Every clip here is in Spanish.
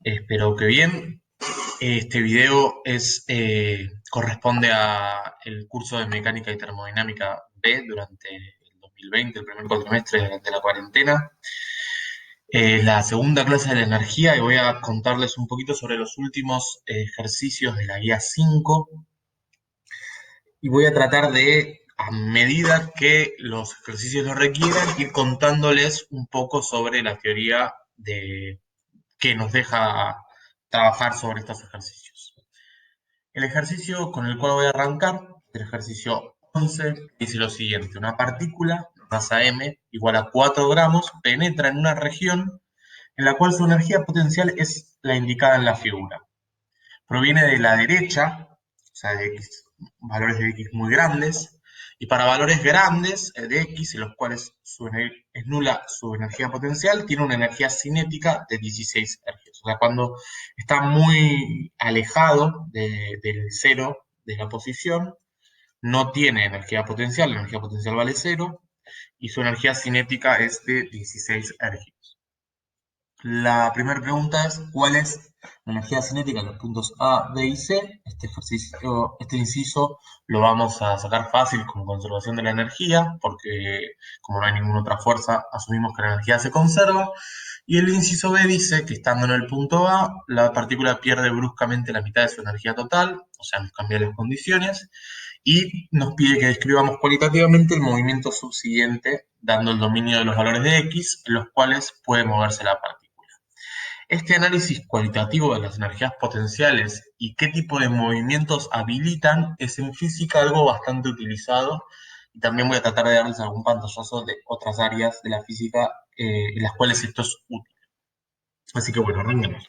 Espero que bien. Este video corresponde a el curso de Mecánica y Termodinámica B durante el 2020, el primer cuatrimestre de la cuarentena. La segunda clase de la energía y voy a contarles un poquito sobre los últimos ejercicios de la guía 5 y voy a tratar de, a medida que los ejercicios lo requieran, ir contándoles un poco sobre la teoría que nos deja trabajar sobre estos ejercicios. El ejercicio con el cual voy a arrancar, el ejercicio 11, dice lo siguiente: una partícula, masa m, igual a 4 gramos, penetra en una región en la cual su energía potencial es la indicada en la figura. Proviene de la derecha, o sea, de x, valores de x muy grandes, y para valores grandes de x, en los cuales es nula su energía potencial, tiene una energía cinética de 16 ergios. O sea, cuando está muy alejado del cero de la posición, no tiene energía potencial, la energía potencial vale cero, y su energía cinética es de 16 ergios. La primera pregunta es: ¿cuál es la energía cinética en los puntos A, B y C? Este inciso lo vamos a sacar fácil con conservación de la energía, porque como no hay ninguna otra fuerza, asumimos que la energía se conserva. Y el inciso B dice que estando en el punto A, la partícula pierde bruscamente la mitad de su energía total, o sea, nos cambia las condiciones, y nos pide que describamos cualitativamente el movimiento subsiguiente, dando el dominio de los valores de X, en los cuales puede moverse la partícula. Este análisis cualitativo de las energías potenciales y qué tipo de movimientos habilitan es en física algo bastante utilizado, y también voy a tratar de darles algún pantallazo de otras áreas de la física en las cuales esto es útil. Así que bueno, arranquemos.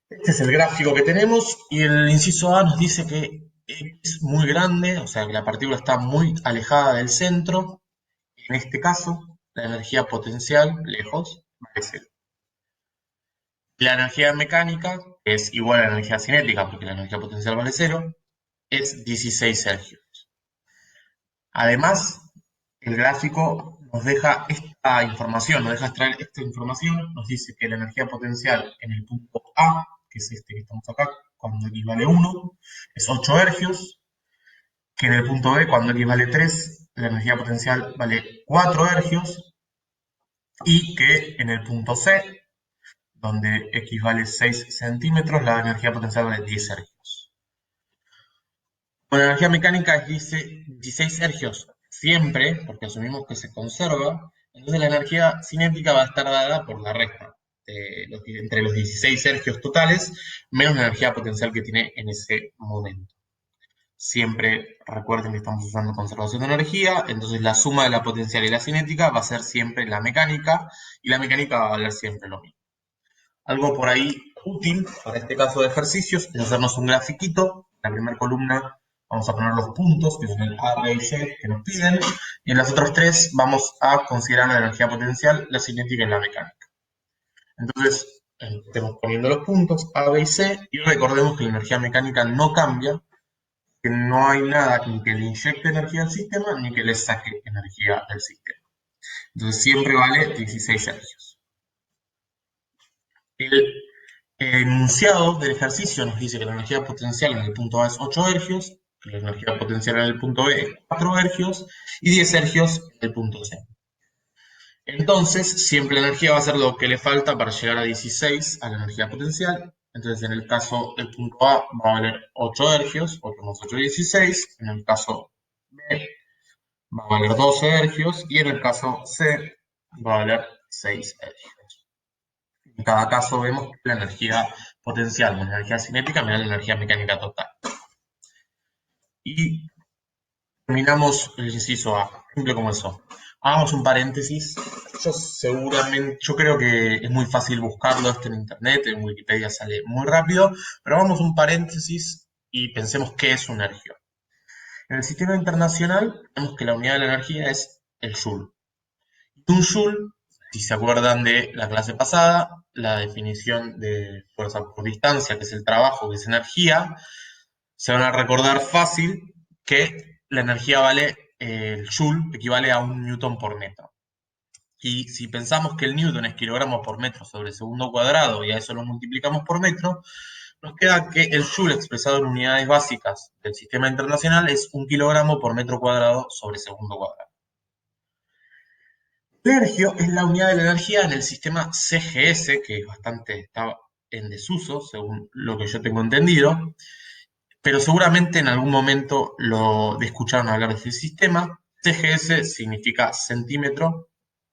Este es el gráfico que tenemos y el inciso A nos dice que es muy grande, o sea que la partícula está muy alejada del centro. En este caso, la energía potencial, lejos, vale cero. La energía mecánica, que es igual a la energía cinética, porque la energía potencial vale cero, es 16 ergios. Además, el gráfico nos deja esta información, nos deja extraer esta información, nos dice que la energía potencial en el punto A, que es este que estamos acá, cuando x vale 1, es 8 ergios, que en el punto B, cuando x vale 3, la energía potencial vale 4 ergios, y que en el punto C, donde x vale 6 centímetros, la energía potencial vale 10 ergios. Con la energía mecánica dice 16 ergios siempre, porque asumimos que se conserva, entonces la energía cinética va a estar dada por la resta entre los 16 ergios totales menos la energía potencial que tiene en ese momento. Siempre recuerden que estamos usando conservación de energía, entonces la suma de la potencial y la cinética va a ser siempre la mecánica, y la mecánica va a valer siempre lo mismo. Algo por ahí útil para este caso de ejercicios es hacernos un grafiquito. En la primera columna vamos a poner los puntos, que son el A, B y C, que nos piden, y en las otras tres vamos a considerar la energía potencial, la cinética y la mecánica. Entonces, estemos poniendo los puntos A, B y C, y recordemos que la energía mecánica no cambia, que no hay nada ni que le inyecte energía al sistema, ni que le saque energía del sistema. Entonces siempre vale 16 ergios. El enunciado del ejercicio nos dice que la energía potencial en el punto A es 8 ergios, que la energía potencial en el punto B es 4 ergios y 10 ergios en el punto C. Entonces, siempre la energía va a ser lo que le falta para llegar a 16 a la energía potencial. Entonces, en el caso del punto A va a valer 8 ergios, 8 más 8 es 16. En el caso B va a valer 12 ergios y en el caso C va a valer 6 ergios. En cada caso vemos que la energía potencial más la energía cinética me da la energía mecánica total. Y terminamos el inciso A, simple como eso. Hagamos un paréntesis. Yo creo que es muy fácil buscarlo esto en internet, en Wikipedia sale muy rápido, pero hagamos un paréntesis y pensemos qué es un ergio. En el sistema internacional vemos que la unidad de la energía es el joule. Un joule, si se acuerdan de la clase pasada, la definición de fuerza por distancia, que es el trabajo, que es energía, se van a recordar fácil que la energía vale, el joule equivale a 1 newton por metro. Y si pensamos que el newton es kilogramos por metro sobre segundo cuadrado y a eso lo multiplicamos por metro, nos queda que el joule expresado en unidades básicas del sistema internacional es 1 kilogramo por metro cuadrado sobre segundo cuadrado. El ergio es la unidad de la energía en el sistema CGS, que está en desuso, según lo que yo tengo entendido, pero seguramente en algún momento escucharon hablar de este sistema. CGS significa centímetro,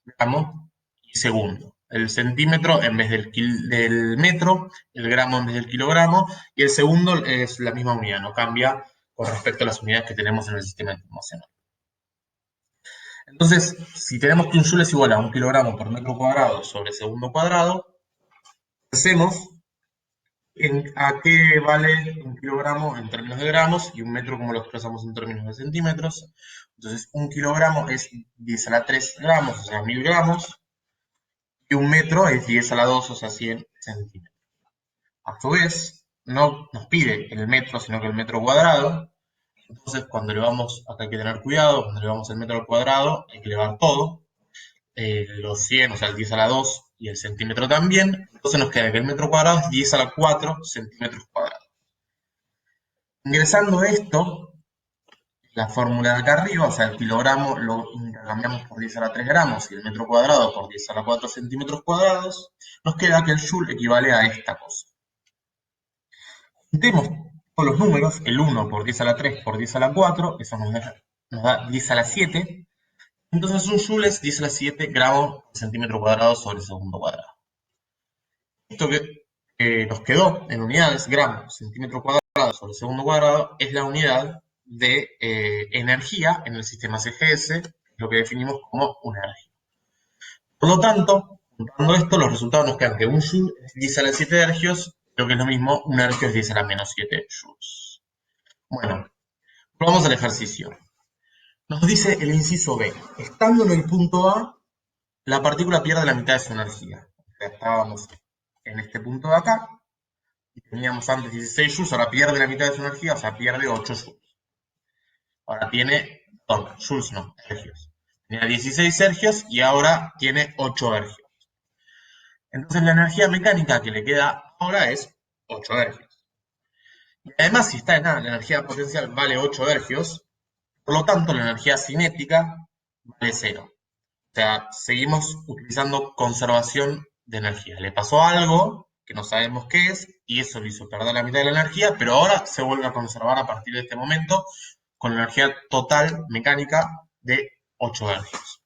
gramo y segundo. El centímetro en vez del metro, el gramo en vez del kilogramo, y el segundo es la misma unidad, no cambia con respecto a las unidades que tenemos en el sistema internacional. Entonces, si tenemos que un joule es igual a 1 kilogramo por metro cuadrado sobre segundo cuadrado, pensemos a qué vale 1 kilogramo en términos de gramos y un metro como lo expresamos en términos de centímetros. Entonces, 1 kilogramo es 10 a la 3 gramos, o sea, 1000 gramos, y un metro es 10 a la 2, o sea, 100 centímetros. A su vez, no nos pide el metro, sino que el metro cuadrado. Entonces, cuando le vamos, acá hay que tener cuidado, cuando le vamos el metro al cuadrado, hay que elevar todo, los 100, o sea, el 10 a la 2 y el centímetro también. Entonces nos queda que el metro cuadrado es 10 a la 4 centímetros cuadrados. Ingresando esto, la fórmula de acá arriba, o sea, el kilogramo lo intercambiamos por 10 a la 3 gramos y el metro cuadrado por 10 a la 4 centímetros cuadrados, nos queda que el joule equivale a esta cosa. Juntemos todos los números, el 1 por 10 a la 3 por 10 a la 4, eso nos da 10 a la 7. Entonces un joule es 10 a la 7 gramos por centímetro cuadrado sobre segundo cuadrado. Esto que nos quedó en unidades, gramos, centímetro cuadrado sobre segundo cuadrado, es la unidad de energía en el sistema CGS, lo que definimos como una energía. Por lo tanto, juntando esto, los resultados nos quedan que un joule es 10 a la 7 ergios, lo que es lo mismo, un ergio es 10 a la menos 7 joules. Bueno, vamos al ejercicio. Nos dice el inciso B, estando en el punto A, la partícula pierde la mitad de su energía. O sea, estábamos en este punto de acá, y teníamos antes 16 joules, ahora pierde la mitad de su energía, o sea, pierde 8 joules. Ahora tiene, perdón, joules no, ergios. Tenía 16 ergios y ahora tiene 8 ergios. Entonces la energía mecánica que le queda ahora es 8 ergios. Y además, si está en A, la energía potencial vale 8 ergios, por lo tanto la energía cinética vale 0. O sea, seguimos utilizando conservación de energía. Le pasó algo que no sabemos qué es y eso le hizo perder la mitad de la energía, pero ahora se vuelve a conservar a partir de este momento con la energía total mecánica de 8 ergios.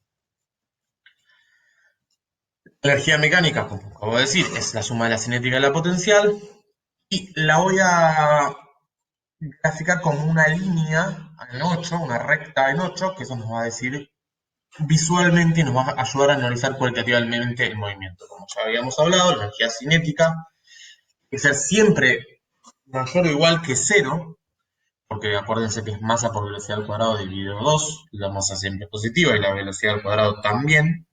La energía mecánica, como acabo de decir, es la suma de la cinética y la potencial y la voy a graficar como una línea en 8, una recta en 8, que eso nos va a decir visualmente y nos va a ayudar a analizar cualitativamente el movimiento. Como ya habíamos hablado, la energía cinética tiene que ser siempre mayor o igual que 0, porque acuérdense que es masa por velocidad al cuadrado dividido 2, la masa siempre es positiva y la velocidad al cuadrado también.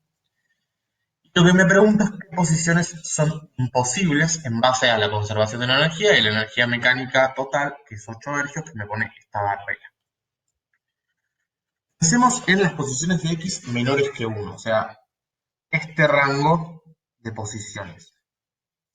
Lo que me pregunto es qué posiciones son imposibles en base a la conservación de la energía y la energía mecánica total, que es 8 ergios, que me pone esta barrera. Pensemos en las posiciones de x menores que 1, o sea, este rango de posiciones.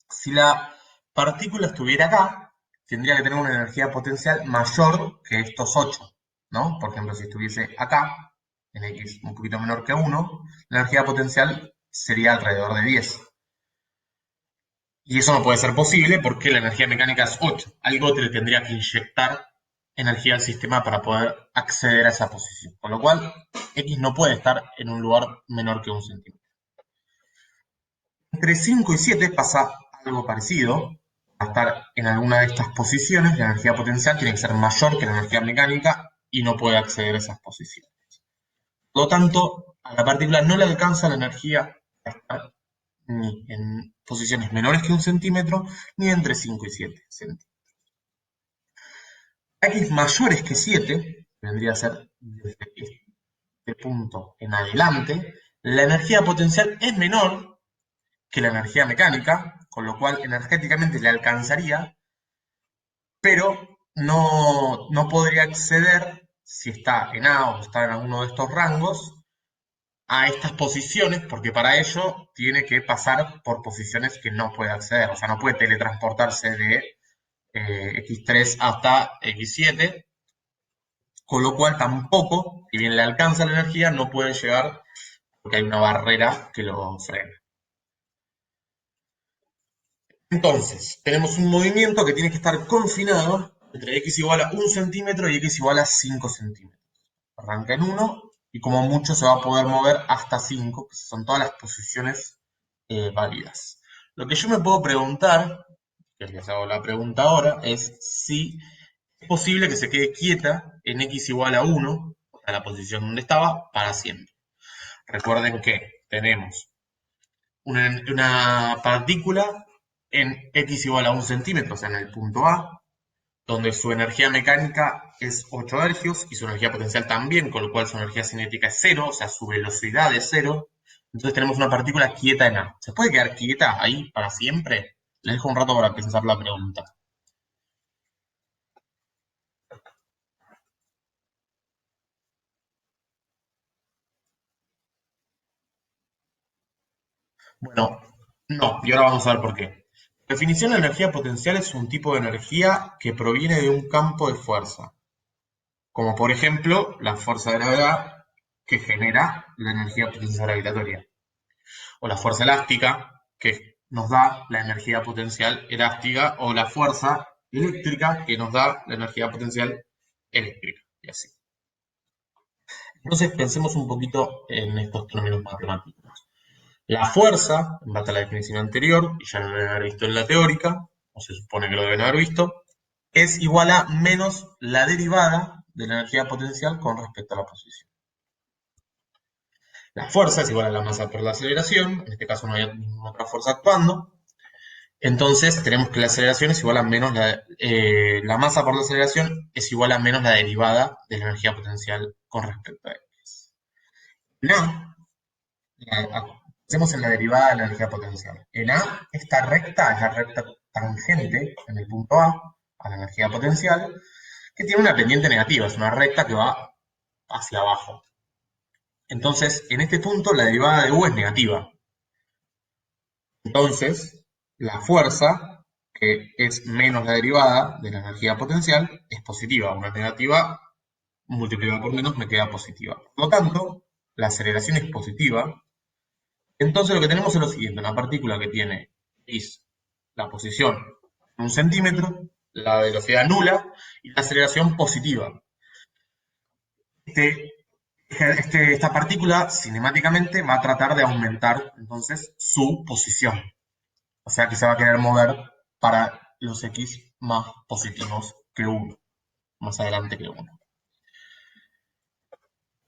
Si la partícula estuviera acá, tendría que tener una energía potencial mayor que estos 8, ¿no? Por ejemplo, si estuviese acá, en x un poquito menor que 1, la energía potencial sería alrededor de 10. Y eso no puede ser posible porque la energía mecánica es 8. Algo te le tendría que inyectar energía al sistema para poder acceder a esa posición. Con lo cual, X no puede estar en un lugar menor que 1 centímetro. Entre 5 y 7 pasa algo parecido. A estar en alguna de estas posiciones, la energía potencial tiene que ser mayor que la energía mecánica y no puede acceder a esas posiciones. Por lo tanto, a la partícula no le alcanza la energía a estar ni en posiciones menores que 1 centímetro, ni entre 5 y 7 centímetros. X mayores que 7, vendría a ser desde este punto en adelante, la energía potencial es menor que la energía mecánica, con lo cual energéticamente le alcanzaría, pero no podría acceder, si está en A o está en alguno de estos rangos, a estas posiciones, porque para ello tiene que pasar por posiciones que no puede acceder, o sea, no puede teletransportarse de X3 hasta X7, con lo cual tampoco, si bien le alcanza la energía, no puede llegar porque hay una barrera que lo frena. Entonces, tenemos un movimiento que tiene que estar confinado entre x igual a 1 centímetro y x igual a 5 centímetros. Arranca en 1 y como mucho se va a poder mover hasta 5, que son todas las posiciones válidas. Lo que yo me puedo preguntar, que les hago la pregunta ahora, es si es posible que se quede quieta en x igual a 1, a la posición donde estaba, para siempre. Recuerden que tenemos una partícula en x igual a 1 centímetro, o sea, en el punto A, donde su energía mecánica es 8 hercios y su energía potencial también, con lo cual su energía cinética es 0, o sea, su velocidad es 0. Entonces tenemos una partícula quieta en A. ¿Se puede quedar quieta ahí para siempre? Les dejo un rato para pensar la pregunta. Bueno, no, y ahora vamos a ver por qué. Definición de energía potencial es un tipo de energía que proviene de un campo de fuerza, como por ejemplo la fuerza de gravedad que genera la energía potencial gravitatoria, o la fuerza elástica que nos da la energía potencial elástica, o la fuerza eléctrica que nos da la energía potencial eléctrica, y así. Entonces pensemos un poquito en estos términos matemáticos. La fuerza, en base a la definición anterior, y ya lo deben haber visto en la teórica, o se supone que lo deben haber visto, es igual a menos la derivada de la energía potencial con respecto a la posición. La fuerza es igual a la masa por la aceleración, en este caso no hay ninguna otra fuerza actuando, entonces tenemos que la aceleración es igual a menos la masa por la aceleración es igual a menos la derivada de la energía potencial con respecto a x. No, hacemos en la derivada de la energía potencial. En A, esta recta es la recta tangente en el punto a la energía potencial, que tiene una pendiente negativa, es una recta que va hacia abajo. Entonces, en este punto la derivada de U es negativa. Entonces, la fuerza, que es menos la derivada de la energía potencial, es positiva. Una negativa multiplicada por menos me queda positiva. Por lo tanto, la aceleración es positiva. Entonces lo que tenemos es lo siguiente, una partícula que tiene x, la posición en 1 centímetro, la velocidad nula y la aceleración positiva. Esta partícula cinemáticamente va a tratar de aumentar entonces su posición. O sea que se va a querer mover para los x más positivos que 1, más adelante que 1.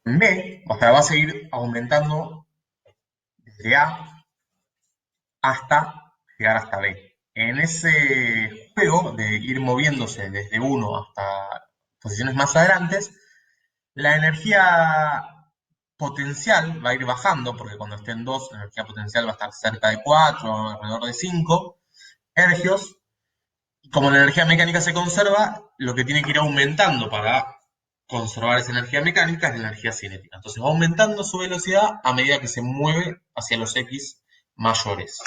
En B, o sea, va a seguir aumentando desde A hasta llegar hasta B. En ese juego de ir moviéndose desde 1 hasta posiciones más adelante, la energía potencial va a ir bajando, porque cuando esté en 2, la energía potencial va a estar cerca de 4, alrededor de 5 hercios. Y como la energía mecánica se conserva, lo que tiene que ir aumentando para conservar esa energía mecánica es la energía cinética. Entonces va aumentando su velocidad a medida que se mueve hacia los x mayores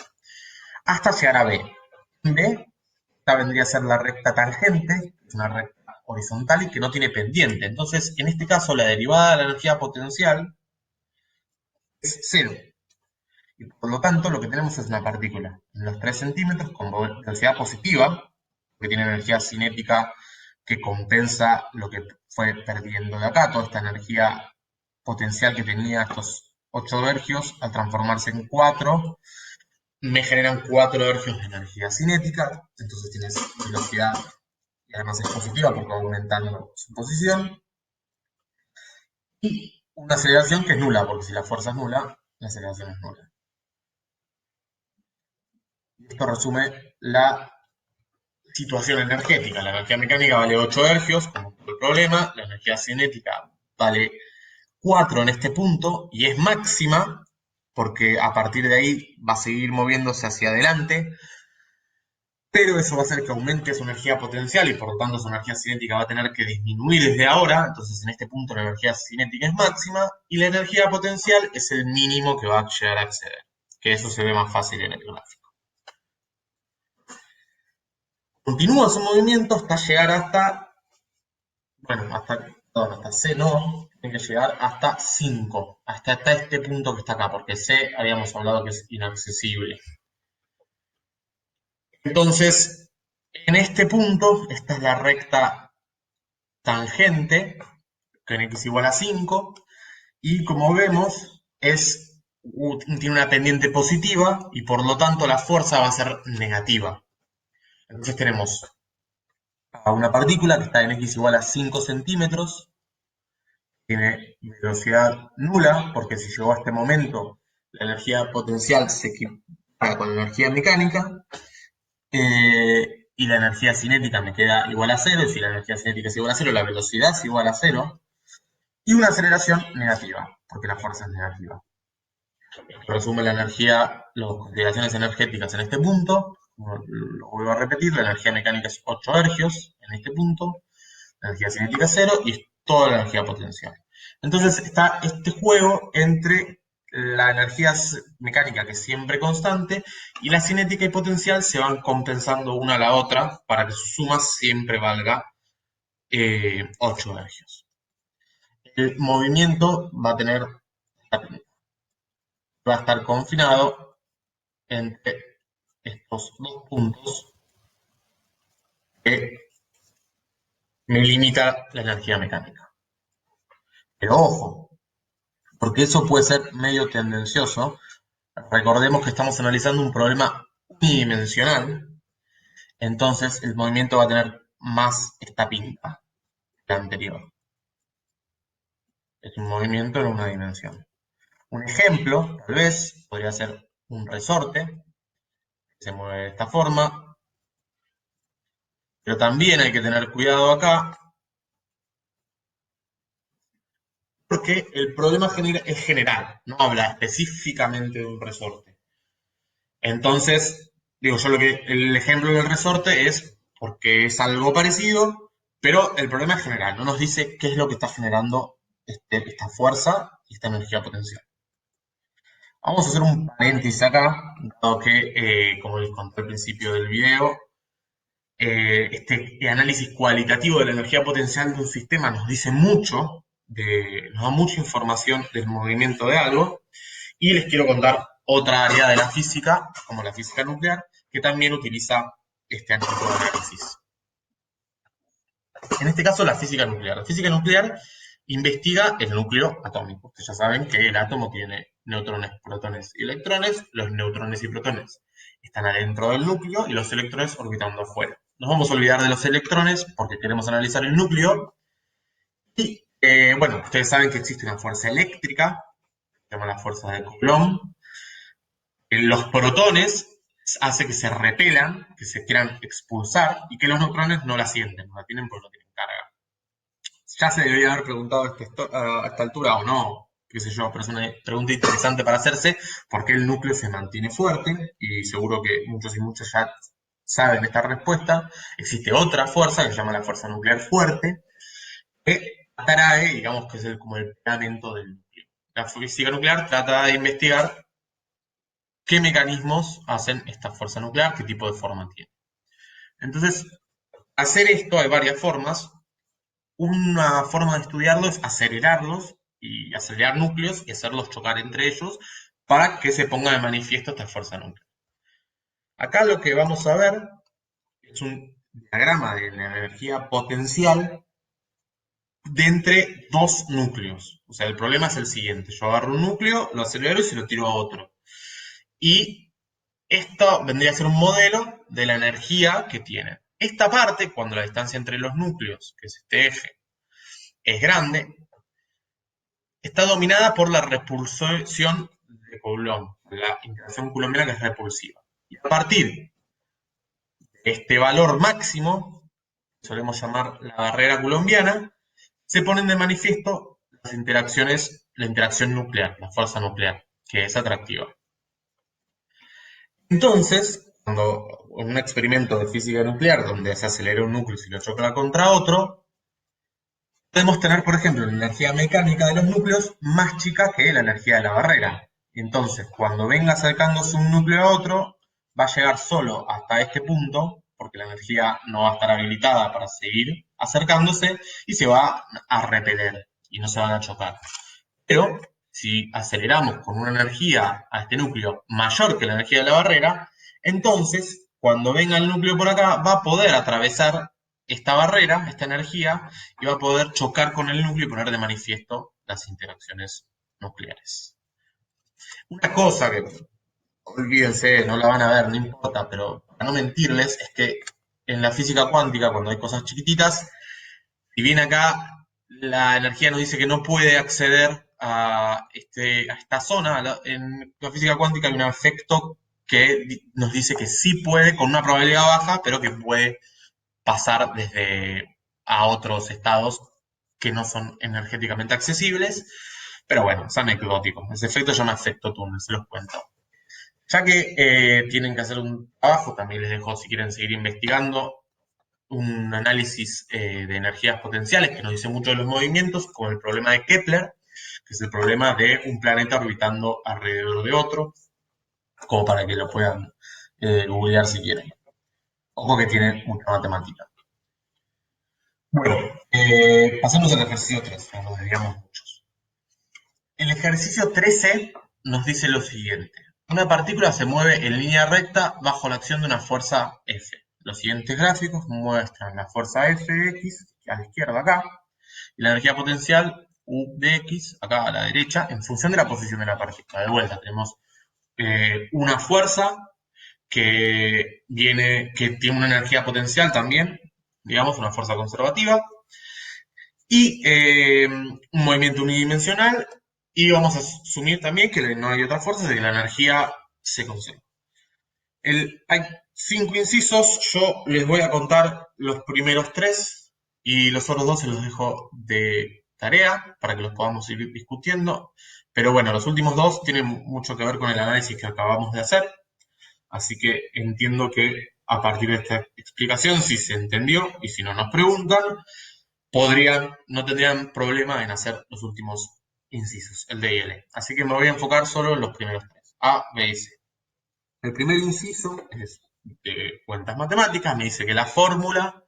hasta llegar a B. En B, esta vendría a ser la recta tangente, es una recta horizontal y que no tiene pendiente. Entonces, en este caso, la derivada de la energía potencial es cero. Y por lo tanto, lo que tenemos es una partícula en los 3 centímetros con velocidad positiva, que tiene energía cinética que compensa lo que fue perdiendo de acá, toda esta energía potencial que tenía estos 8 hercios al transformarse en 4 me generan 4 hercios de energía cinética, entonces tienes velocidad y además es positiva porque va aumentando su posición, y una aceleración que es nula, porque si la fuerza es nula, la aceleración es nula. Y esto resume la situación energética. La energía mecánica vale 8 hercios, como el problema, la energía cinética vale 4 en este punto y es máxima porque a partir de ahí va a seguir moviéndose hacia adelante pero eso va a hacer que aumente su energía potencial y por lo tanto su energía cinética va a tener que disminuir desde ahora. Entonces en este punto la energía cinética es máxima y la energía potencial es el mínimo que va a llegar a acceder, que eso se ve más fácil en el gráfico. Continúa su movimiento hasta llegar hasta, bueno, hasta C no, tiene que llegar hasta 5, hasta este punto que está acá, porque C habíamos hablado que es inaccesible. Entonces, en este punto, esta es la recta tangente, que en x igual a 5, y como vemos, tiene una pendiente positiva y por lo tanto la fuerza va a ser negativa. Entonces tenemos a una partícula que está en x igual a 5 centímetros, tiene velocidad nula, porque si llegó a este momento la energía potencial se equipara con la energía mecánica, y la energía cinética me queda igual a cero, y si la energía cinética es igual a cero, la velocidad es igual a cero, y una aceleración negativa, porque la fuerza es negativa. Resume la energía, las consideraciones energéticas en este punto, lo vuelvo a repetir, la energía mecánica es 8 ergios en este punto, la energía cinética es 0 y es toda la energía potencial. Entonces está este juego entre la energía mecánica, que es siempre constante, y la cinética y potencial se van compensando una a la otra para que su suma siempre valga 8 ergios. El movimiento va a estar confinado entre estos dos puntos que me limita la energía mecánica. Pero ojo, porque eso puede ser medio tendencioso. Recordemos que estamos analizando un problema unidimensional, entonces el movimiento va a tener más esta pinta que la anterior. Es un movimiento en una dimensión. Un ejemplo, tal vez, podría ser un resorte, que se mueve de esta forma, pero también hay que tener cuidado acá, porque el problema es general, no habla específicamente de un resorte. Entonces, digo yo el ejemplo del resorte es porque es algo parecido, pero el problema es general, no nos dice qué es lo que está generando esta fuerza y esta energía potencial. Vamos a hacer un paréntesis acá, dado que, como les conté al principio del video, este análisis cualitativo de la energía potencial de un sistema nos dice mucho, nos da mucha información del movimiento de algo, y les quiero contar otra área de la física, como la física nuclear, que también utiliza este tipo de análisis. En este caso, la física nuclear. La física nuclear investiga el núcleo atómico. Ustedes ya saben que el átomo tiene neutrones, protones y electrones. Los neutrones y protones están adentro del núcleo y los electrones orbitando afuera. Nos vamos a olvidar de los electrones porque queremos analizar el núcleo. Y, bueno, ustedes saben que existe una fuerza eléctrica, se llama la fuerza de Coulomb. Los protones hace que se repelan, que se quieran expulsar y que los neutrones no la sienten, no la tienen porque no tienen carga. Ya se debería haber preguntado a esta altura o no, qué sé yo, pero es una pregunta interesante para hacerse, porque el núcleo se mantiene fuerte y seguro que muchos y muchas ya saben esta respuesta. Existe otra fuerza que se llama la fuerza nuclear fuerte, que atrae, digamos que es como el pegamento del núcleo. La física nuclear trata de investigar qué mecanismos hacen esta fuerza nuclear, qué tipo de forma tiene. Entonces, hacer esto hay varias formas. Una forma de estudiarlo es acelerarlos y acelerar núcleos y hacerlos chocar entre ellos para que se ponga de manifiesto esta fuerza nuclear. Acá lo que vamos a ver es un diagrama de la energía potencial de entre dos núcleos. O sea, el problema es el siguiente. Yo agarro un núcleo, lo acelero y se lo tiro a otro. Y esto vendría a ser un modelo de la energía que tienen. Esta parte, cuando la distancia entre los núcleos, que es este eje, es grande, está dominada por la repulsión de Coulomb, la interacción coulombiana que es repulsiva. Y a partir de este valor máximo, que solemos llamar la barrera coulombiana, se ponen de manifiesto las interacciones, la interacción nuclear, la fuerza nuclear, que es atractiva. Entonces, cuando en un experimento de física nuclear donde se acelera un núcleo y se lo choca contra otro, podemos tener, por ejemplo, la energía mecánica de los núcleos más chica que la energía de la barrera. Entonces, cuando venga acercándose un núcleo a otro, va a llegar solo hasta este punto, porque la energía no va a estar habilitada para seguir acercándose y se va a repeler y no se van a chocar. Pero si aceleramos con una energía a este núcleo mayor que la energía de la barrera, entonces cuando venga el núcleo por acá va a poder atravesar esta barrera, esta energía, y va a poder chocar con el núcleo y poner de manifiesto las interacciones nucleares. Una cosa que, olvídense, no la van a ver, no importa, pero para no mentirles, es que en la física cuántica, cuando hay cosas chiquititas, si bien acá la energía nos dice que no puede acceder a esta zona, en la física cuántica hay un efecto que nos dice que sí puede, con una probabilidad baja, pero que puede pasar desde a otros estados que no son energéticamente accesibles. Pero bueno, es anecdótico. Ese efecto se llama efecto túnel, se los cuento. Ya que tienen que hacer un trabajo, también les dejo si quieren seguir investigando un análisis de energías potenciales que nos dice mucho de los movimientos, con el problema de Kepler, que es el problema de un planeta orbitando alrededor de otro, como para que lo puedan googlear si quieren. Ojo que tiene mucha matemática. Bueno, pasemos al ejercicio 3, no nos desviamos muchos. El ejercicio 13 nos dice lo siguiente. Una partícula se mueve en línea recta bajo la acción de una fuerza F. Los siguientes gráficos muestran la fuerza Fx, a la izquierda acá, y la energía potencial U de X, acá a la derecha, en función de la posición de la partícula. De vuelta, tenemos una fuerza que tiene una energía potencial también, digamos, una fuerza conservativa, y un movimiento unidimensional, y vamos a asumir también que no hay otra fuerza, de que la energía se conserva. Hay 5 incisos, yo les voy a contar los primeros 3 y los otros 2 se los dejo de tarea para que los podamos ir discutiendo. Pero bueno, los últimos 2 tienen mucho que ver con el análisis que acabamos de hacer, así que entiendo que a partir de esta explicación, si se entendió y si no nos preguntan, no tendrían problema en hacer los últimos incisos, el D y el E. Así que me voy a enfocar solo en los primeros 3, A, B y C. El primer inciso es de cuentas matemáticas, me dice que la fórmula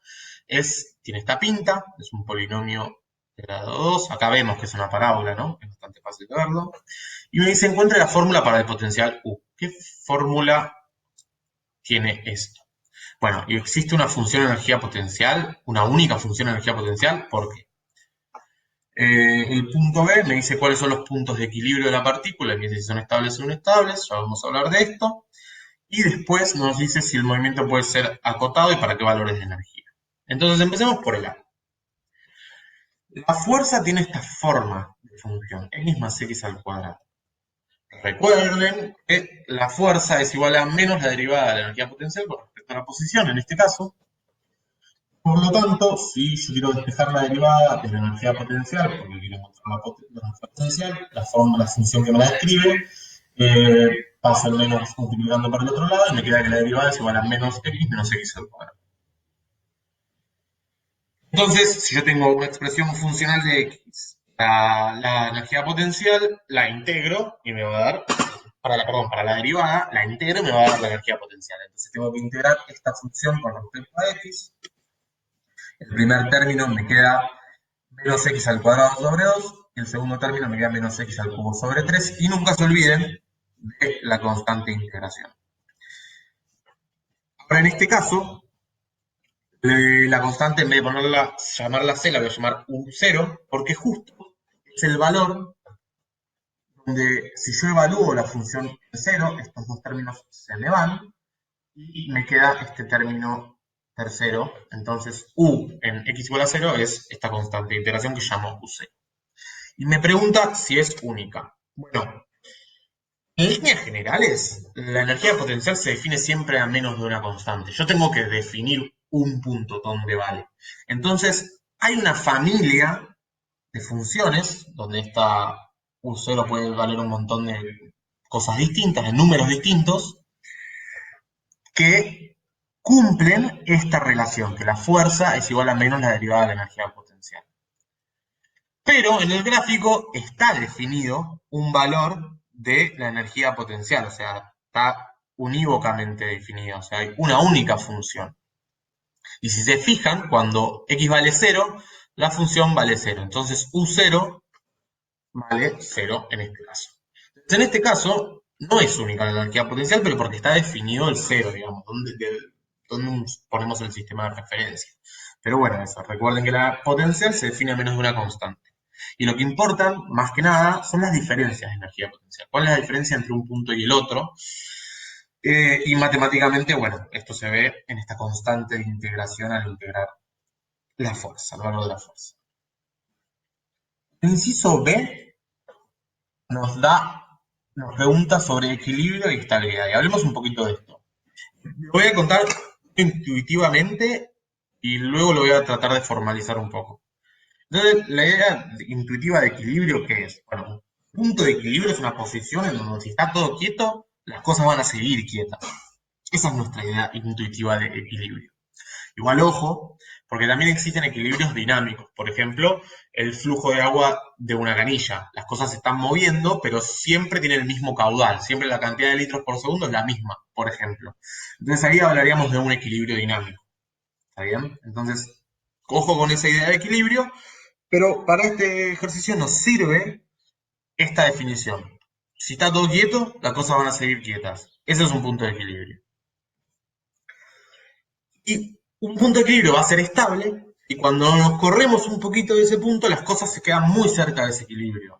tiene esta pinta, es un polinomio de grado 2, acá vemos que es una parábola, ¿no? Es bastante fácil de verlo. Y me dice, encuentre la fórmula para el potencial U. ¿Qué fórmula tiene esto? Bueno, y existe una función de energía potencial, una única función de energía potencial, ¿por qué? El punto B me dice cuáles son los puntos de equilibrio de la partícula, y me dice si son estables o no estables, ya vamos a hablar de esto. Y después nos dice si el movimiento puede ser acotado y para qué valores de energía. Entonces empecemos por el A. La fuerza tiene esta forma de función, x más x al cuadrado. Recuerden que la fuerza es igual a menos la derivada de la energía potencial con respecto a la posición, en este caso. Por lo tanto, si yo quiero despejar la derivada de la energía potencial, porque quiero encontrar la energía potencial, la función que me la describe, paso el menos multiplicando por el otro lado y me queda que la derivada es igual a menos x al cuadrado. Entonces, si yo tengo una expresión funcional de x, la energía potencial la integro y me va a dar, para la derivada, la integro y me va a dar la energía potencial. Entonces tengo que integrar esta función con respecto a x. El primer término me queda menos x al cuadrado sobre 2, y el segundo término me queda menos x al cubo sobre 3, y nunca se olviden de la constante de integración. Ahora, en este caso, la constante, en vez de llamarla c, la voy a llamar u0, porque justo es el valor donde, si yo evalúo la función de 0, estos dos términos se me van, y me queda este término tercero. Entonces, u en x igual a 0 es esta constante de integración que llamo u0. Y me pregunta si es única. Bueno, en líneas generales, la energía potencial se define siempre a menos de una constante. Yo tengo que definir un punto donde vale. Entonces, hay una familia de funciones donde esta U0 puede valer un montón de cosas distintas, de números distintos, que cumplen esta relación, que la fuerza es igual a menos la derivada de la energía potencial. Pero en el gráfico está definido un valor de la energía potencial, o sea, está unívocamente definido, o sea, hay una única función. Y si se fijan, cuando x vale 0, la función vale 0. Entonces U0 vale 0 en este caso. Entonces, en este caso, no es única la energía potencial, pero porque está definido el 0, digamos, donde ponemos el sistema de referencia. Pero bueno, eso, recuerden que la potencial se define a menos de una constante. Y lo que importa, más que nada, son las diferencias de energía potencial. ¿Cuál es la diferencia entre un punto y el otro? Y matemáticamente, bueno, esto se ve en esta constante de integración al integrar la fuerza, el valor de la fuerza. El inciso B nos pregunta sobre equilibrio y estabilidad. Y hablemos un poquito de esto. Lo voy a contar intuitivamente y luego lo voy a tratar de formalizar un poco. Entonces, la idea intuitiva de equilibrio, ¿qué es? Bueno, un punto de equilibrio es una posición en donde si está todo quieto, las cosas van a seguir quietas. Esa es nuestra idea intuitiva de equilibrio. Igual ojo, porque también existen equilibrios dinámicos. Por ejemplo, el flujo de agua de una canilla. Las cosas se están moviendo, pero siempre tienen el mismo caudal. Siempre la cantidad de litros por segundo es la misma, por ejemplo. Entonces ahí hablaríamos de un equilibrio dinámico. ¿Está bien? Entonces, ojo con esa idea de equilibrio, pero para este ejercicio nos sirve esta definición. Si está todo quieto, las cosas van a seguir quietas. Ese es un punto de equilibrio. Y un punto de equilibrio va a ser estable, y cuando nos corremos un poquito de ese punto, las cosas se quedan muy cerca de ese equilibrio.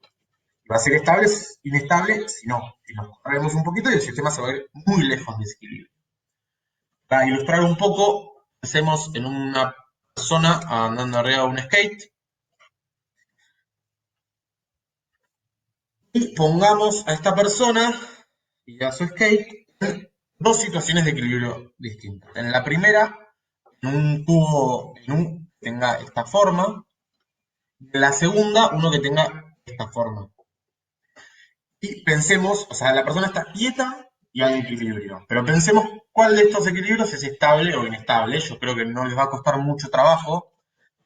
Y va a ser estable, inestable, si no. Si nos corremos un poquito, y el sistema se va a ir muy lejos de ese equilibrio. Para ilustrar un poco, pensemos en una persona andando arriba de un skate, y pongamos a esta persona y a su skate en dos situaciones de equilibrio distintas. En la primera, en un tubo que tenga esta forma, en la segunda, uno que tenga esta forma. Y pensemos, o sea, la persona está quieta y hay equilibrio, pero pensemos cuál de estos equilibrios es estable o inestable. Yo creo que no les va a costar mucho trabajo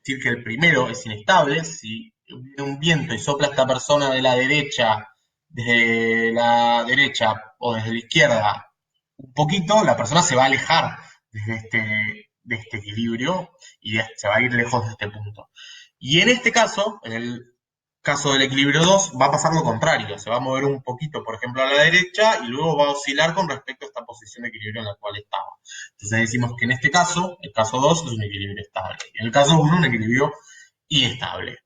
decir que el primero es inestable. Si viene un viento y sopla a esta persona de la derecha, desde la derecha o desde la izquierda, un poquito, la persona se va a alejar de este equilibrio y se va a ir lejos de este punto. Y en este caso, en el caso del equilibrio 2 va a pasar lo contrario, se va a mover un poquito, por ejemplo, a la derecha y luego va a oscilar con respecto a esta posición de equilibrio en la cual estaba. Entonces decimos que en este caso, el caso 2 es un equilibrio estable, y en el caso 1 un equilibrio inestable.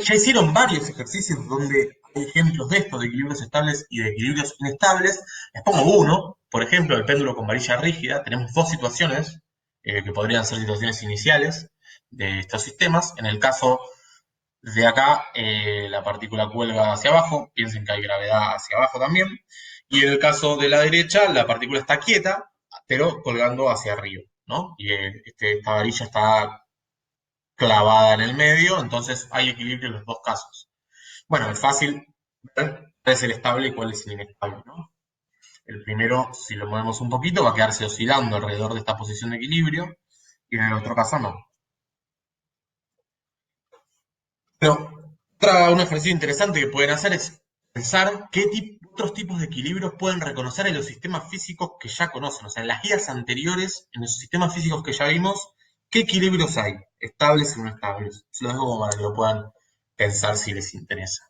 Ya hicieron varios ejercicios donde hay ejemplos de esto, de equilibrios estables y de equilibrios inestables. Les pongo uno, por ejemplo, el péndulo con varilla rígida. Tenemos dos situaciones que podrían ser situaciones iniciales de estos sistemas. En el caso de acá, la partícula cuelga hacia abajo, piensen que hay gravedad hacia abajo también. Y en el caso de la derecha, la partícula está quieta, pero colgando hacia arriba, ¿no? Y esta varilla está clavada en el medio, entonces hay equilibrio en los dos casos. Bueno, es fácil ver cuál es el estable y cuál es el inestable, ¿no? El primero, si lo movemos un poquito, va a quedarse oscilando alrededor de esta posición de equilibrio, y en el otro caso no. Pero un ejercicio interesante que pueden hacer es pensar qué otros tipos de equilibrios pueden reconocer en los sistemas físicos que ya conocen. O sea, en las guías anteriores, en los sistemas físicos que ya vimos, ¿qué equilibrios hay? Estables y no estables. Se los dejo como para que lo puedan pensar si les interesa.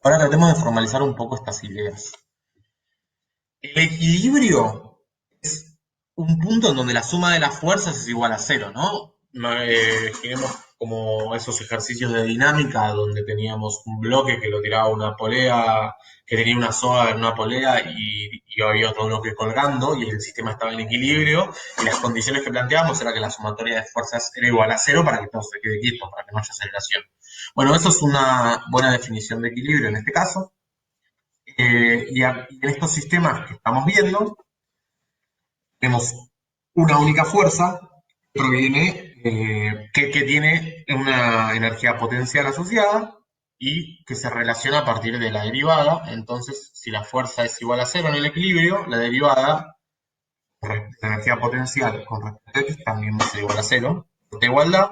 Ahora tratemos de formalizar un poco estas ideas. El equilibrio es un punto en donde la suma de las fuerzas es igual a cero, ¿no? Imaginemos como esos ejercicios de dinámica donde teníamos un bloque que lo tiraba una polea, que tenía una soga en una polea y había otro bloque colgando y el sistema estaba en equilibrio y las condiciones que planteábamos era que la sumatoria de fuerzas era igual a cero para que todo se quede quieto, para que no haya aceleración. Bueno, eso es una buena definición de equilibrio en este caso. Y en estos sistemas que estamos viendo, tenemos una única fuerza que proviene, que tiene una energía potencial asociada y que se relaciona a partir de la derivada. Entonces, si la fuerza es igual a cero en el equilibrio, la derivada la energía potencial con respecto a X también va a ser igual a cero, de igualdad.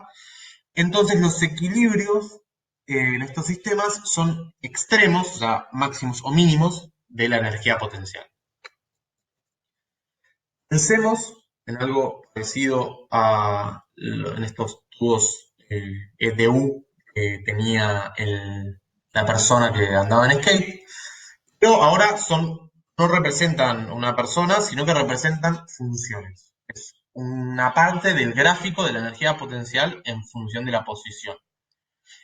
Entonces los equilibrios en estos sistemas son extremos, o sea, máximos o mínimos de la energía potencial. Pensemos en algo parecido en estos tubos EDU que tenía la persona que andaba en skate, pero ahora no representan una persona, sino que representan funciones. Es una parte del gráfico de la energía potencial en función de la posición.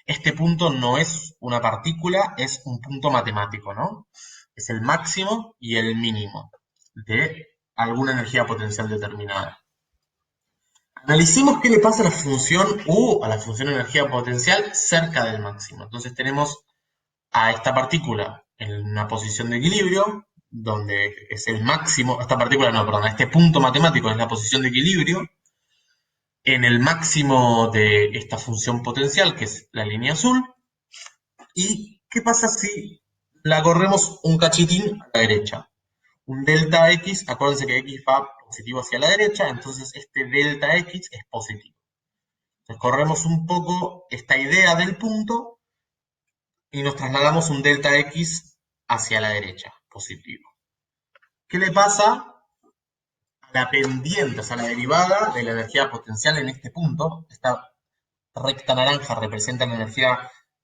Este punto no es una partícula, es un punto matemático, ¿no? Es el máximo y el mínimo de alguna energía potencial determinada. Analicemos qué le pasa a la función U, a la función energía potencial, cerca del máximo. Entonces tenemos a esta partícula en una posición de equilibrio, donde es el máximo, esta partícula no, perdón, este punto matemático es la posición de equilibrio, en el máximo de esta función potencial, que es la línea azul. ¿Y qué pasa si la corremos un cachitín a la derecha? Un delta X, acuérdense que X va positivo hacia la derecha, entonces este delta X es positivo. Entonces corremos un poco esta idea del punto y nos trasladamos un delta X hacia la derecha, positivo. ¿Qué le pasa a la pendiente, o sea, la derivada de la energía potencial en este punto? Esta recta naranja representa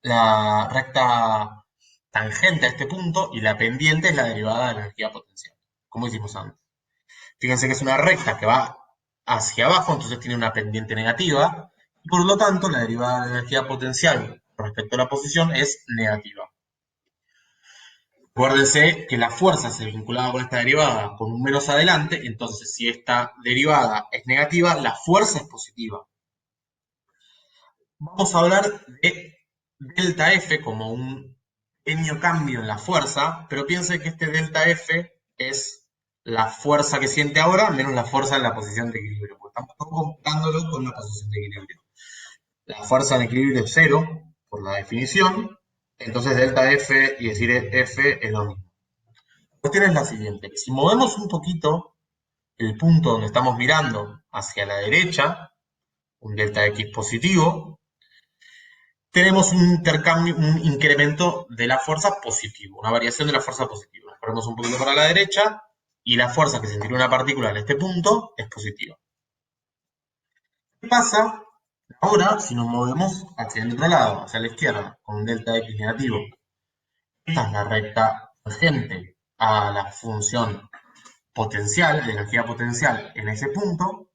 la recta tangente a este punto y la pendiente es la derivada de la energía potencial, como hicimos antes. Fíjense que es una recta que va hacia abajo, entonces tiene una pendiente negativa, y por lo tanto la derivada de la energía potencial respecto a la posición es negativa. Acuérdense que la fuerza se vinculaba con esta derivada con un menos adelante, entonces si esta derivada es negativa, la fuerza es positiva. Vamos a hablar de delta F como un pequeño cambio en la fuerza, pero piensen que este delta F es la fuerza que siente ahora menos la fuerza en la posición de equilibrio, porque estamos comparándolo con la posición de equilibrio. La fuerza en equilibrio es cero, por la definición, entonces delta F y decir F es lo mismo. La cuestión es la siguiente, si movemos un poquito el punto donde estamos mirando hacia la derecha, un delta X positivo, tenemos un intercambio, un incremento de la fuerza positivo, una variación de la fuerza positiva. Ponemos un poquito para la derecha y la fuerza que sentirá una partícula en este punto es positiva. ¿Qué pasa ahora si nos movemos hacia el otro lado, hacia la izquierda, con un delta X negativo? Esta es la recta tangente a la función potencial, de energía potencial en ese punto,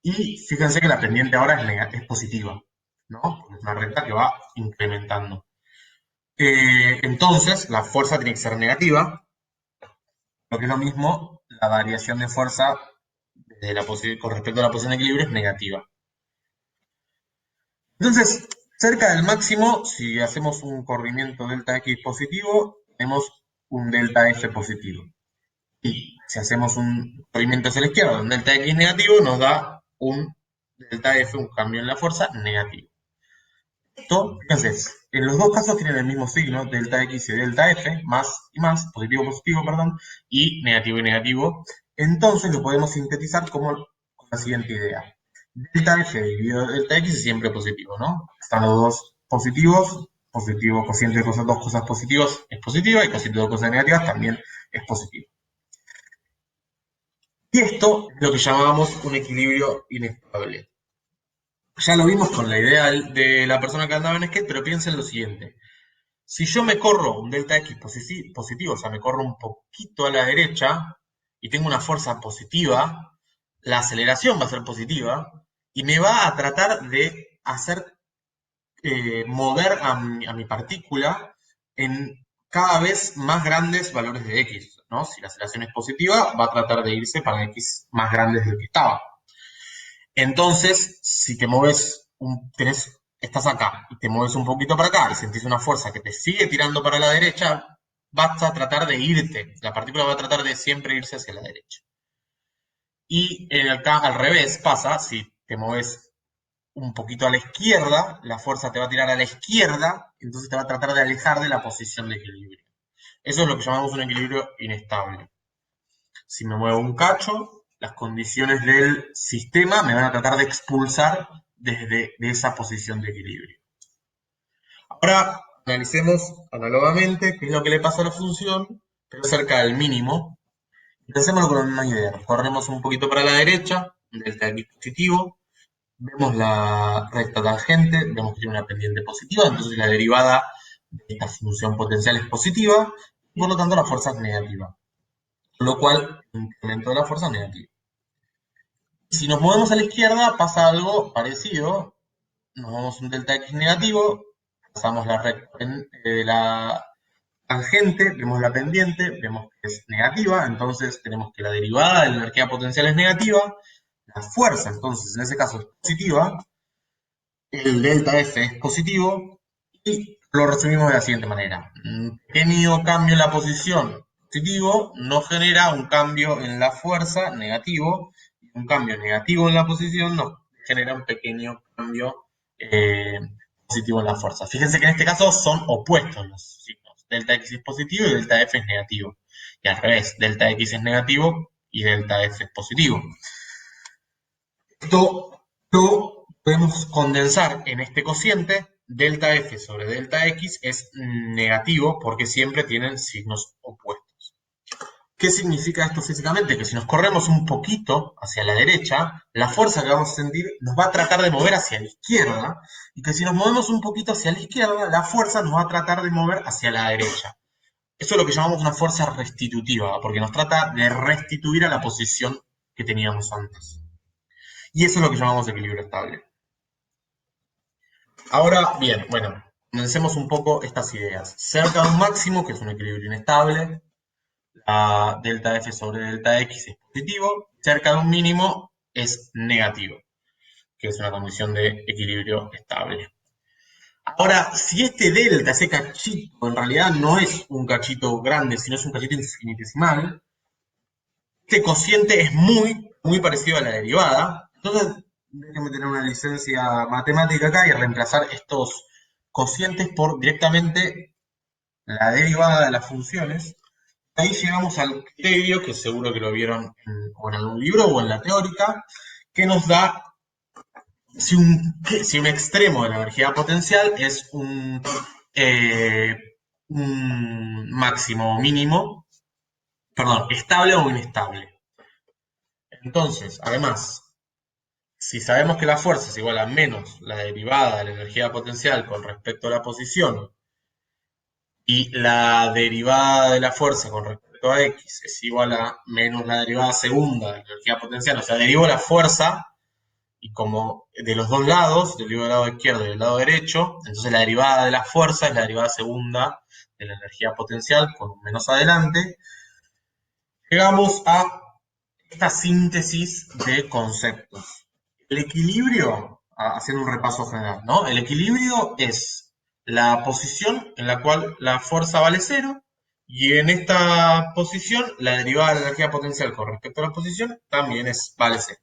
y fíjense que la pendiente ahora es positiva, ¿no? Porque es una recta que va incrementando. Entonces, la fuerza tiene que ser negativa, lo que es lo mismo, la variación de fuerza con respecto a la posición de equilibrio es negativa. Entonces, cerca del máximo, si hacemos un corrimiento delta X positivo, tenemos un delta F positivo. Y si hacemos un corrimiento hacia la izquierda, un delta X negativo, nos da un delta F, un cambio en la fuerza negativo. Entonces, en los dos casos tienen el mismo signo, delta X y delta F, más y más, positivo, positivo, perdón, y negativo. Entonces lo podemos sintetizar con la siguiente idea. Delta F dividido delta X es siempre positivo, ¿no? Están los dos positivos, positivo, cociente de dos cosas positivas es positivo, y cociente de dos cosas negativas también es positivo. Y esto es lo que llamábamos un equilibrio inestable. Ya lo vimos con la idea de la persona que andaba en skate, pero piensen lo siguiente. Si yo me corro un delta X positivo, o sea, me corro un poquito a la derecha y tengo una fuerza positiva, la aceleración va a ser positiva y me va a tratar de hacer mover a mi partícula en cada vez más grandes valores de X, ¿no? Si la aceleración es positiva, va a tratar de irse para X más grandes del que estaba. Entonces, si te mueves, estás acá y te mueves un poquito para acá y sentís una fuerza que te sigue tirando para la derecha, vas a tratar de irte. La partícula va a tratar de siempre irse hacia la derecha. Y al revés pasa, si te mueves un poquito a la izquierda, la fuerza te va a tirar a la izquierda, entonces te va a tratar de alejar de la posición de equilibrio. Eso es lo que llamamos un equilibrio inestable. Si me muevo un cacho, las condiciones del sistema me van a tratar de expulsar desde esa posición de equilibrio. Ahora analicemos análogamente qué es lo que le pasa a la función, pero cerca del mínimo. Pensémoslo con la misma idea. Corremos un poquito para la derecha, delta x positivo, vemos la recta tangente, vemos que tiene una pendiente positiva, entonces la derivada de esta función potencial es positiva, y por lo tanto la fuerza es negativa. Con lo cual, el incremento de la fuerza es negativo. Si nos movemos a la izquierda, pasa algo parecido. Nos vamos un delta x negativo, pasamos la recta de la tangente, vemos la pendiente, vemos que es negativa, entonces tenemos que la derivada de la energía potencial es negativa, la fuerza entonces en ese caso es positiva, el delta F es positivo y lo resumimos de la siguiente manera. Un pequeño cambio en la posición positivo no genera un cambio en la fuerza negativo, y un cambio negativo en la posición nos genera un pequeño cambio positivo en la fuerza. Fíjense que en este caso son opuestos los signos. Delta X es positivo y delta F es negativo. Y al revés, delta X es negativo y delta F es positivo. Esto lo podemos condensar en este cociente. Delta F sobre delta X es negativo porque siempre tienen signos opuestos. ¿Qué significa esto físicamente? Que si nos corremos un poquito hacia la derecha, la fuerza que vamos a sentir nos va a tratar de mover hacia la izquierda, y que si nos movemos un poquito hacia la izquierda, la fuerza nos va a tratar de mover hacia la derecha. Eso es lo que llamamos una fuerza restitutiva, porque nos trata de restituir a la posición que teníamos antes. Y eso es lo que llamamos equilibrio estable. Ahora, bien, bueno, comencemos un poco estas ideas. Cerca de un máximo, que es un equilibrio inestable, la delta F sobre delta X es positivo, cerca de un mínimo es negativo, que es una condición de equilibrio estable. Ahora, si este delta, ese cachito, en realidad no es un cachito grande, sino es un cachito infinitesimal, este cociente es muy parecido a la derivada. Entonces, déjenme tener una licencia matemática acá y reemplazar estos cocientes por directamente la derivada de las funciones. Ahí llegamos al criterio, que seguro que lo vieron o en algún libro o en la teórica, que nos da si un extremo de la energía potencial es un máximo o mínimo, perdón, estable o inestable. Entonces, además, si sabemos que la fuerza es igual a menos la derivada de la energía potencial con respecto a la posición, y la derivada de la fuerza con respecto a x es igual a menos la derivada segunda de la energía potencial, o sea, derivo la fuerza, y como de los dos lados, derivo del lado izquierdo y del lado derecho, entonces la derivada de la fuerza es la derivada segunda de la energía potencial con un menos adelante. Llegamos a esta síntesis de conceptos. El equilibrio, haciendo un repaso general, ¿no? El equilibrio es la posición en la cual la fuerza vale cero, y en esta posición la derivada de la energía potencial con respecto a la posición también vale cero.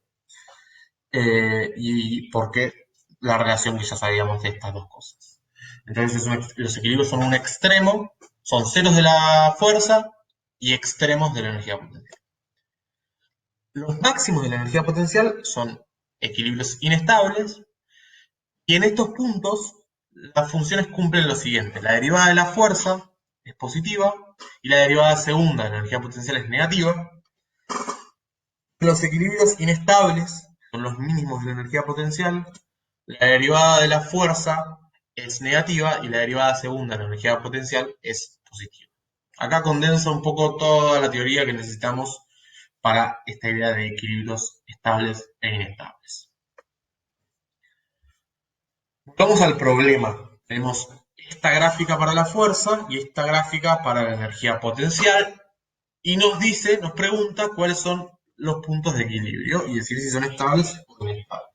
Y porque la relación que ya sabíamos de estas dos cosas. Entonces los equilibrios son un extremo, son ceros de la fuerza y extremos de la energía potencial. Los máximos de la energía potencial son equilibrios inestables, y en estos puntos las funciones cumplen lo siguiente: la derivada de la fuerza es positiva y la derivada segunda de la energía potencial es negativa. Los equilibrios inestables son los mínimos de la energía potencial, la derivada de la fuerza es negativa y la derivada segunda de la energía potencial es positiva. Acá condensa un poco toda la teoría que necesitamos para esta idea de equilibrios estables e inestables. Vamos al problema. Tenemos esta gráfica para la fuerza y esta gráfica para la energía potencial, y nos pregunta cuáles son los puntos de equilibrio y decir si son estables o inestables.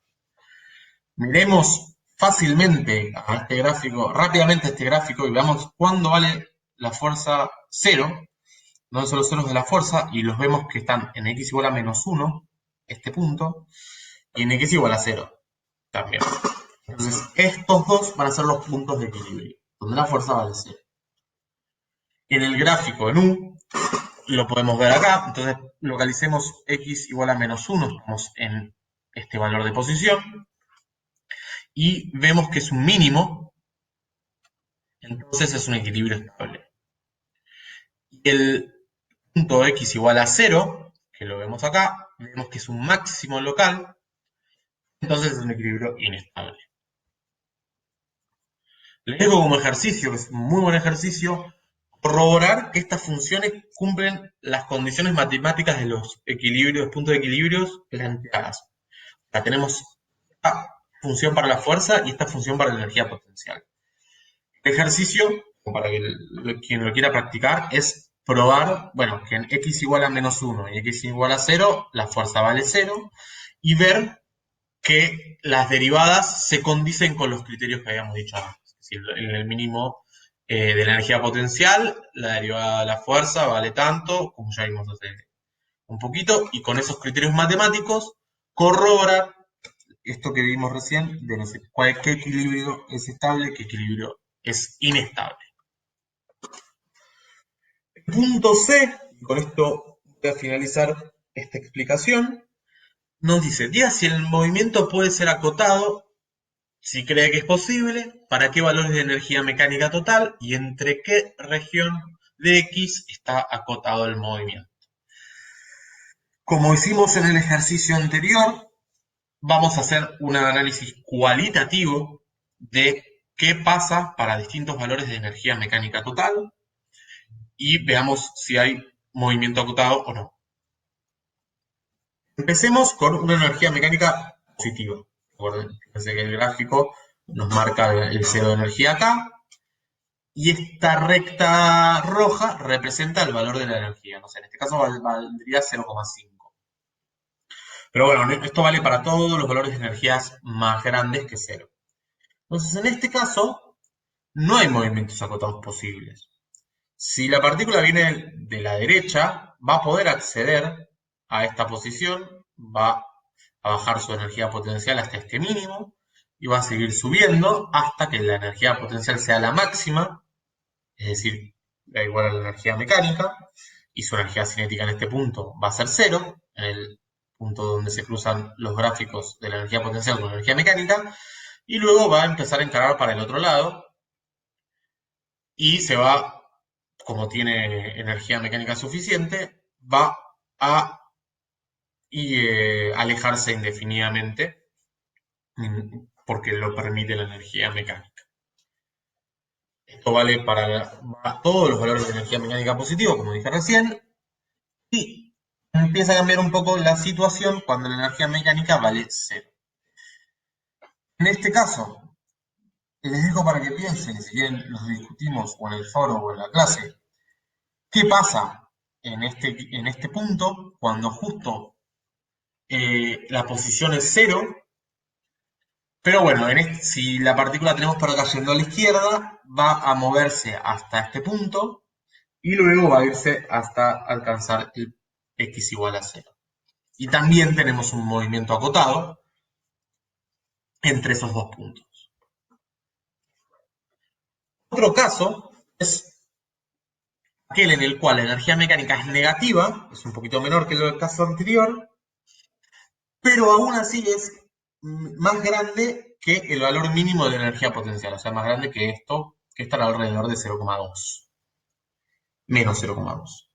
Miremos fácilmente a este gráfico, rápidamente a este gráfico, y veamos cuándo vale la fuerza 0, dónde son los ceros de la fuerza, y los vemos que están en x igual a menos 1, este punto, y en x igual a 0 también. Entonces, estos dos van a ser los puntos de equilibrio, donde la fuerza vale 0. En el gráfico en U, lo podemos ver acá. Entonces localicemos x igual a -1, estamos en este valor de posición, y vemos que es un mínimo, entonces es un equilibrio estable. Y el punto x igual a 0, que lo vemos acá, vemos que es un máximo local, entonces es un equilibrio inestable. Les dejo como ejercicio, que es un muy buen ejercicio, corroborar que estas funciones cumplen las condiciones matemáticas de los equilibrios, puntos de equilibrios planteadas. Ya tenemos esta función para la fuerza y esta función para la energía potencial. El ejercicio, para quien lo quiera practicar, es probar, bueno, que en x igual a -1 y x igual a 0, la fuerza vale 0, y ver que las derivadas se condicen con los criterios que habíamos dicho antes. Es decir, en el mínimo de la energía potencial, la derivada de la fuerza vale tanto, como ya vimos hace un poquito, y con esos criterios matemáticos corroborar esto que vimos recién, de no sé, qué equilibrio es estable, qué equilibrio es inestable. Punto C, y con esto voy a finalizar esta explicación, nos dice, diga si el movimiento puede ser acotado, si cree que es posible, para qué valores de energía mecánica total y entre qué región de X está acotado el movimiento. Como hicimos en el ejercicio anterior, vamos a hacer un análisis cualitativo de qué pasa para distintos valores de energía mecánica total y veamos si hay movimiento acotado o no. Empecemos con una energía mecánica positiva. Recuerden, fíjense que el gráfico nos marca el cero de energía acá, y esta recta roja representa el valor de la energía. No sé, en este caso valdría 0,5. Pero bueno, esto vale para todos los valores de energías más grandes que 0. Entonces, en este caso, no hay movimientos acotados posibles. Si la partícula viene de la derecha, va a poder acceder a esta posición, va a bajar su energía potencial hasta este mínimo y va a seguir subiendo hasta que la energía potencial sea la máxima, es decir, da igual a la energía mecánica, y su energía cinética en este punto va a ser 0, en el punto donde se cruzan los gráficos de la energía potencial con la energía mecánica, y luego va a empezar a encarar para el otro lado, y se va, como tiene energía mecánica suficiente, va a alejarse indefinidamente, porque lo permite la energía mecánica. Esto vale para todos los valores de energía mecánica positivo, como dije recién, y empieza a cambiar un poco la situación cuando la energía mecánica vale 0. En este caso, les dejo para que piensen, si bien los discutimos o en el foro o en la clase, ¿qué pasa en este punto cuando justo la posición es 0? Pero bueno, si la partícula tenemos por acá yendo a la izquierda, va a moverse hasta este punto y luego va a irse hasta alcanzar el x igual a 0. Y también tenemos un movimiento acotado entre esos dos puntos. Otro caso es aquel en el cual la energía mecánica es negativa, es un poquito menor que el caso anterior, pero aún así es más grande que el valor mínimo de la energía potencial, o sea, más grande que esto, que está alrededor de 0,2, menos 0,2.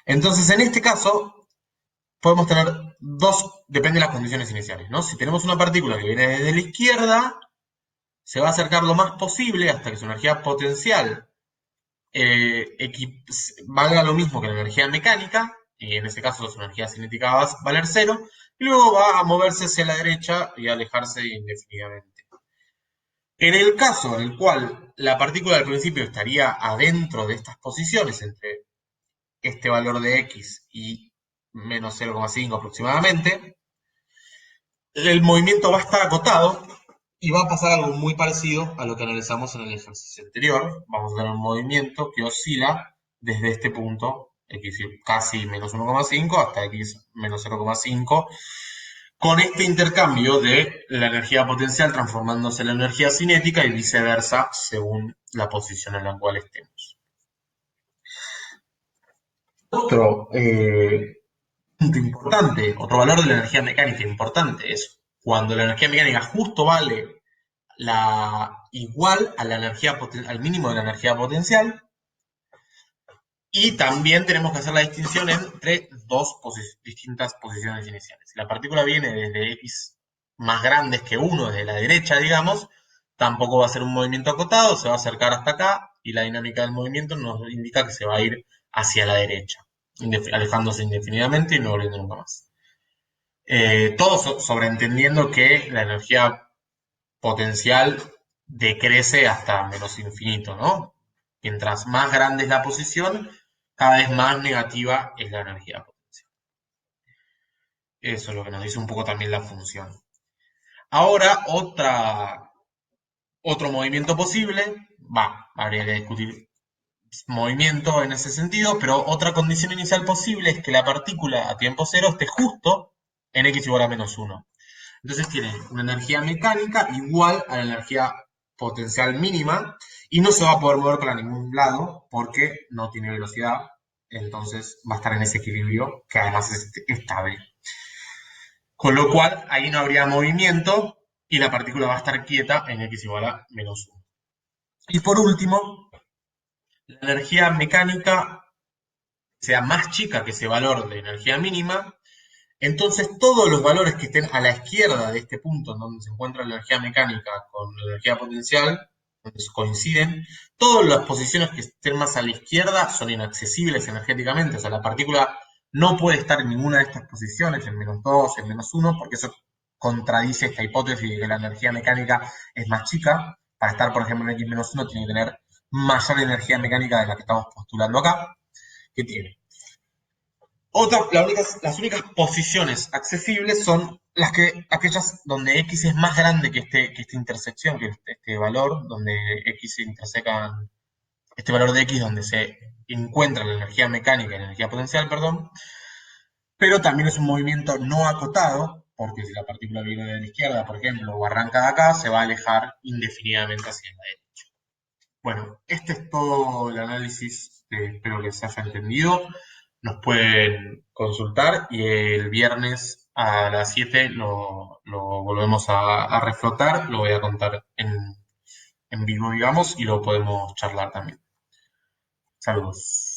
Entonces, en este caso, podemos tener dos, depende de las condiciones iniciales, ¿no? Si tenemos una partícula que viene desde la izquierda, se va a acercar lo más posible hasta que su energía potencial valga lo mismo que la energía mecánica, y en ese caso su energía cinética va a valer 0, y luego va a moverse hacia la derecha y a alejarse indefinidamente. En el caso en el cual la partícula al principio estaría adentro de estas posiciones, entre este valor de x y menos 0,5 aproximadamente, el movimiento va a estar acotado y va a pasar algo muy parecido a lo que analizamos en el ejercicio anterior. Vamos a tener un movimiento que oscila desde este punto, x casi menos 1,5 hasta x menos 0,5, con este intercambio de la energía potencial transformándose en la energía cinética y viceversa según la posición en la cual estemos. Otro punto importante, otro valor de la energía mecánica importante es cuando la energía mecánica justo vale igual a la energía al mínimo de la energía potencial. Y también tenemos que hacer la distinción entre distintas posiciones iniciales. Si la partícula viene desde x más grandes que 1 desde la derecha, digamos, tampoco va a ser un movimiento acotado, se va a acercar hasta acá y la dinámica del movimiento nos indica que se va a ir hacia la derecha, alejándose indefinidamente y no volviendo nunca más. Todo sobreentendiendo que la energía potencial decrece hasta menos infinito, ¿no? Mientras más grande es la posición, cada vez más negativa es la energía potencial. Eso es lo que nos dice un poco también la función. Ahora, otro movimiento posible, habría que discutir movimiento en ese sentido, pero otra condición inicial posible es que la partícula a tiempo cero esté justo en x igual a menos 1. Entonces tiene una energía mecánica igual a la energía potencial mínima y no se va a poder mover para ningún lado porque no tiene velocidad, entonces va a estar en ese equilibrio que además es estable. Con lo cual ahí no habría movimiento y la partícula va a estar quieta en x igual a menos 1. Y por último, la energía mecánica sea más chica que ese valor de energía mínima, entonces todos los valores que estén a la izquierda de este punto en donde se encuentra la energía mecánica con la energía potencial, donde coinciden, todas las posiciones que estén más a la izquierda son inaccesibles energéticamente, o sea, la partícula no puede estar en ninguna de estas posiciones, en menos 2, en menos 1, porque eso contradice esta hipótesis de que la energía mecánica es más chica. Para estar, por ejemplo, en x-1 tiene que tener mayor energía mecánica de la que estamos postulando acá, que tiene las únicas posiciones accesibles son aquellas donde x es más grande que esta intersección, que este valor, donde x se intersecan, este valor de x donde se encuentra la energía mecánica y la energía potencial, perdón, pero también es un movimiento no acotado, porque si la partícula viene de la izquierda, por ejemplo, o arranca de acá, se va a alejar indefinidamente hacia la derecha. Bueno, este es todo el análisis, espero que se haya entendido. Nos pueden consultar y el viernes a las 7 lo volvemos a reflotar, lo voy a contar en vivo, digamos, y lo podemos charlar también. Saludos.